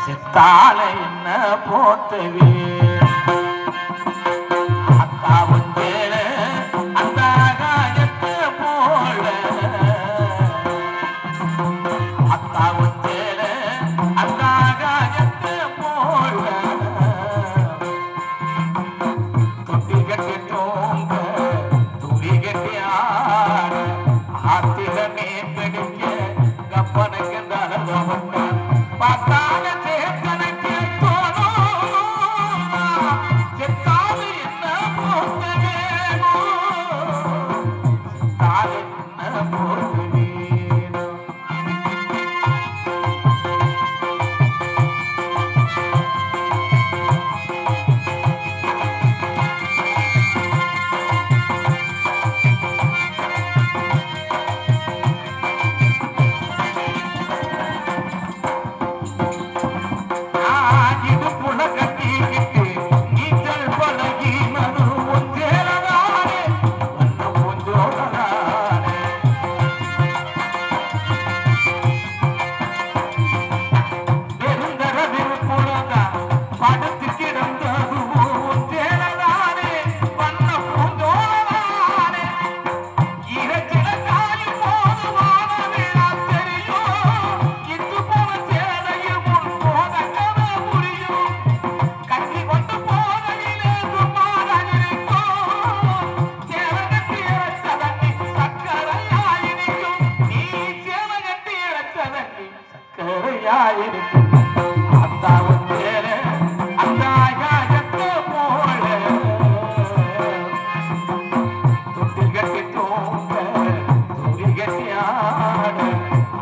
சித்தால என்ன போத்தவே அத்தாவும் தேர அந்த ஆகாயத்தை போல அத்தாவும் தேர அந்த ஆகாயத்தை போல தொட்டி கட்டிட்டோங்க துளி கட்டி ஆட ஆத்திரமே பிடிக்க கப்பனுக்கு தரவங்க பார்த்தால சேத்தனுக்கு தோணும் செத்தாது என்ன போட்டு வேணும் செத்தாது என்ன போட்டு வேணும்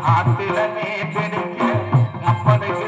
ஆத்திரமே பிடிக்க அப்பனுக்கு